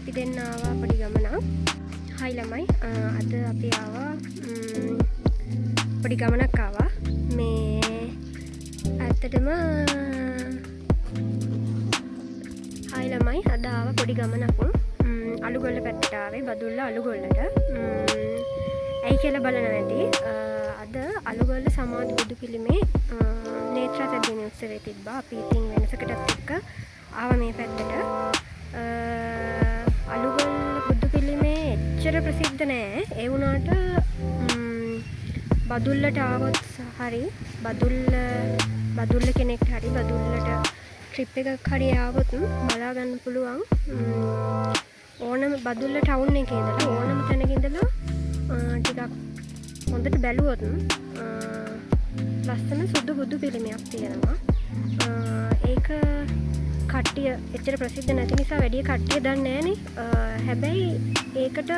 අපි දෙන්න ආවා පොඩි ගමනක්. හයි ළමයි, අද අපි ආවා පොඩි ගමනක් ආවා. මේ ඇත්තටම හයි ළමයි, අද ආවා පොඩි ගමනක්. අලුගොල්ල පැත්තට ආවේ, බදුල්ල අලුගොල්ලට. ඇයි කියලා බලන්න ඇති. අද අලුගොල්ල සමාධි බුදු පිළිමේ නේත්‍රා තැබීම උත්සවය තිබ්බා. අපි ඉතින් වෙනසකටත් එක්ක ආවා මේ පැත්තට. අලුගොල්ල බුදු පිළිමේ එච්චර ප්‍රසිද්ධ නෑ. ඒ වුණාට බදුල්ලට ආවොත් හරි, බදුල්ල කෙනෙක්ට හරි බදුල්ලට ට්‍රිප් එකක් හරි ආවොත් බලා ගන්න පුළුවන්. ඕනම බදුල්ල ටවුන් එකේ ඉඳලා ඕනම තැනක ඉඳලා ටිකක් හොඳට බැලුවොත් ලස්සන සුදු බුදු පිළිමයක් තියෙනවා. ඒක කට්ටිය එච්චර ප්‍රසිද්ධ නැති නිසා වැඩි කට්ටිය දන්නේ නැහනේ. හැබැයි ඒකට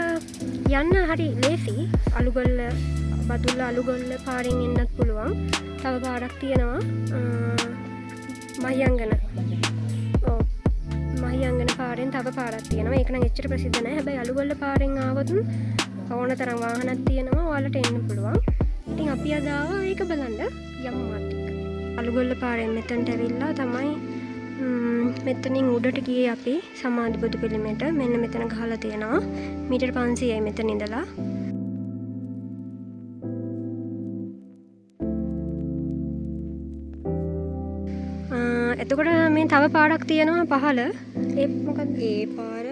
යන්න හරි ලේසි. අලුගොල්ල බදුල්ල අලුගොල්ල පාරෙන් එන්නත් පුළුවන්. තව පාරක් තියෙනවා මහියංගන. මහියංගන පාරෙන් තව පාරක් තියෙනවා. ඒක නම් එච්චර ප්‍රසිද්ධ නැහැ. හැබැයි අලුගොල්ල පාරෙන් ආවොත් ඕන තරම් වාහනක් තියෙනවා. ඔයාලට එන්න පුළුවන්. ඉතින් අපි අද ආවා ඒක බලන්න යමු මාත් එක්ක. අලුගොල්ල පාරෙන් මෙතනට ඇවිල්ලා තමයි මෙතනින් උඩට ගියේ අපි සමාධි බුදු පිළිමයට. මෙන්න මෙතන ගහලා තියෙනවා. මීටර් 500යි මෙතන ඉඳලා. එතකොට මේ තව පාරක් තියෙනවා පහළ. ඒ මොකක්ද? ඒ පාර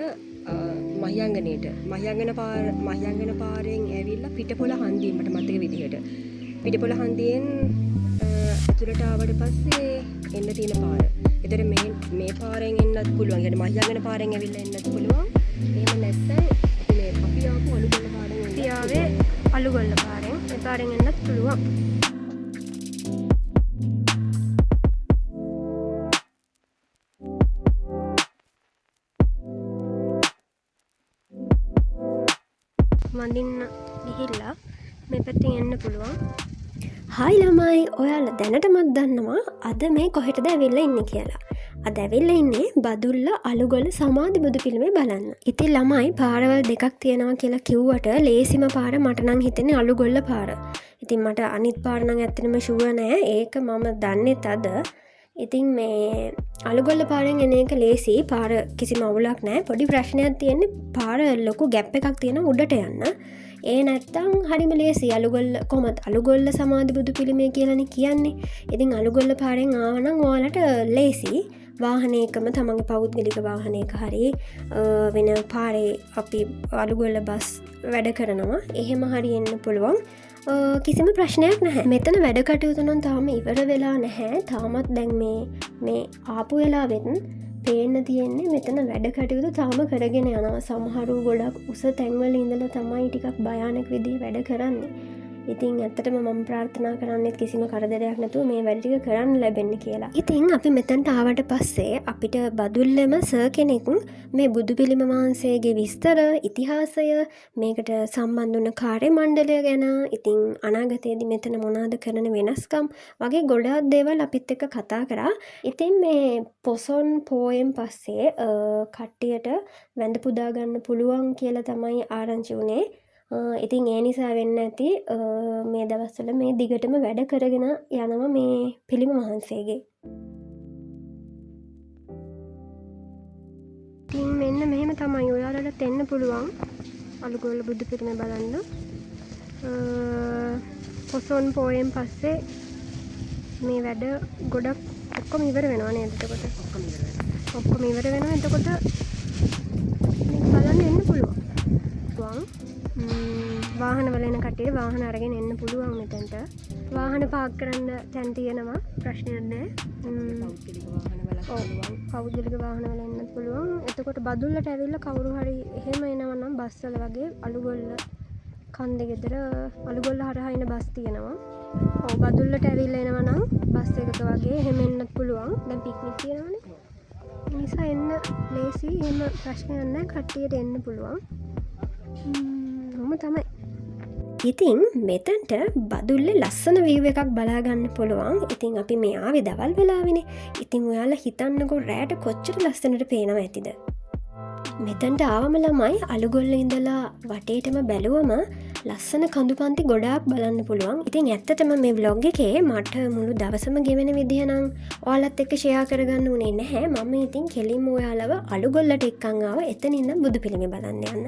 මහියංගනේට. මහියංගන පාරෙන් ඇවිල්ලා පිටපොළ හන්දියෙන් මට මතක විදිහට. පිටපොළ හන්දියෙන් ඇතුළට ආවට පස්සේ එන්න තියෙන පාර. ඒතර මේ පාරෙන් එන්නත් පුළුවන්. يعني මහියංගන පාරෙන් ඇවිල්ලා එන්නත් පුළුවන්. එහෙම නැත්නම් අපි ආපු අලුගොල්ල පාරෙන් එන්න. තියාවේ අලුගොල්ල පාරෙන්. ඒ පාරෙන් එන්නත් පුළුවන්. වඳින්න ගිහිල්ලා මේ පැත්තෙන් එන්න පුළුවන්. හායි ළමයි, ඔයාලා දැනටමත් දන්නවා අද මේ කොහෙටද ඇවිල්ලා ඉන්නේ කියලා. අද ඇවිල්ලා ඉන්නේ බදුල්ල අලුගොල්ල සමාධි බුදු පිළිමේ බලන්න. ඉතින් ළමයි, පාරවල් දෙකක් තියෙනවා කියලා කිව්වට ලේසිම පාර මට නම් හිතෙන්නේ අලුගොල්ල පාර. ඉතින් මට අනිත් පාර නම් ඇත්තටම ෂුවර් නෑ. ඒක මම දන්නෙත් අද. ඉතින් මේ අලුගොල්ල පාරෙන් එන එක ලේසි. පාර කිසිම අවුලක් නෑ. පොඩි ප්‍රශ්නයක් තියෙන්නේ පාර ලොකු ගැප් එකක් තියෙනවා උඩට යන්න. ඒ නැත්තම් හරිම ලේසි. අලුගොල්ල කොහමද අලුගොල්ල සමාධි බුදු පිළිමය කියලානේ කියන්නේ. ඉතින් අලුගොල්ල පාරෙන් ආවනම් ඔයාලට ලේසි. වාහනයකම තමන්ගේ පෞද්ගලික වාහනයක හරි වෙන පාරේ අපි අලුගොල්ල බස් වැඩ කරනවා. එහෙම හරි එන්න පුළුවන්. කිසිම ප්‍රශ්නයක් නැහැ. මෙතන වැඩ කටයුතු නම් තාම ඉවර වෙලා නැහැ. තාමත් දැන් මේ ආපු වෙලාවෙත් පේන්න තියෙන්නේ මෙතන වැඩ කටයුතු තාම කරගෙන යනවා. සමහරු ගොඩක් උස තැන්වල ඉඳලා තමයි ටිකක් භයානක විදිහේ වැඩ කරන්නේ. ඉතින් ඇත්තටම මම ප්‍රාර්ථනා කරන්නෙත් කිසිම කරදරයක් නැතුව මේ වැඩ ටික කරන්න ලැබෙන්න කියලා. ඉතින් අපි මෙතනට ආවට පස්සේ අපිට බදුල්ලෙම සර් කෙනෙක් මේ බුදු පිළිම වහන්සේගේ විස්තර, ඉතිහාසය, මේකට සම්බන්ධ වුණ කාර්ය මණ්ඩලය ගැන, ඉතින් අනාගතයේදී මෙතන මොනවද කරන වෙනස්කම් වගේ ගොඩාක් දේවල් අපිත් එක්ක කතා කරා. ඉතින් මේ පොසොන් පෝයෙන් පස්සේ කට්ටියට වැඳ පුදා ගන්න පුළුවන් කියලා තමයි ආරංචි වුණේ. ඉතින් ඒ නිසා වෙන්න ඇති මේ දවස්වල මේ දිගටම වැඩ කරගෙන යනවා මේ පිළිම වහන්සේගේ. ඉතින් මෙන්න මෙහෙම තමයි ඔයාලට එන්න පුළුවන් අලුගොල්ල බුදු පිළිම බලන්න. පොසොන් පෝයෙන් පස්සේ මේ වැඩ ගොඩක් ඔක්කොම ඉවර වෙනවා නේද? එතකොට ඔක්කොම ඉවර වෙනවා. එතකොට මේක බලන්න එන්න පුළුවන්. වාහන වල එන කට්ටිය වාහන අරගෙන එන්න පුළුවන් මෙතනට. වාහන පාක් කරන්න තැන් තියෙනවා. ප්‍රශ්නයක් නැහැ. පෞද්ගලික වාහන වල එන්නත් පුළුවන්. එතකොට බදුල්ලට ඇවිල්ලා කවුරු හරි එහෙම එනවා නම් බස් වල වගේ අලුගොල්ල කන්දේ ගෙදර අලුගොල්ල හරහා එන බස් තියෙනවා. බදුල්ලට ඇවිල්ලා එනවා නම් බස් එකක වගේ එහෙම එන්නත් පුළුවන්. දැන් පික්නික් තියෙනවනේ. ඒ නිසා එන්න ලේසි. එහෙම ප්‍රශ්නයක් නැහැ. කට්ටියට එන්න පුළුවන්. තමයි. ඉතින් මෙතන්ට බදුල්ලේ ලස්සන වීව් එකක් බලාගන්න පුළුවන්. ඉතින් අපි මේ ආවේ දවල් වෙලාවෙනේ. ඉතින් ඔයාලා හිතන්නකෝ රෑට කොච්චර ලස්සනට පේනවා ඇතිද? මෙතැන්ට ආවම ළමයි අලුගොල්ල ඉඳලා වටේටම බැලුවම ලස්සන කඳු පන්ති ගොඩාක් බලන්න පුළුවන්. ඉතින් ඇත්තටම මේ බ්ලොග් එකේ මට මුළු දවසම ගෙවෙන විදිහනම් ඔයාලත් එක්ක ෂෙයා කරගන්න උනේ නැහැ. මම ඉතින් කෙලින්ම ඔයාලව අලුගොල්ලට එක්කන් ආව එතනින්නම් බුදු පිළිමය බලන්න යන්න.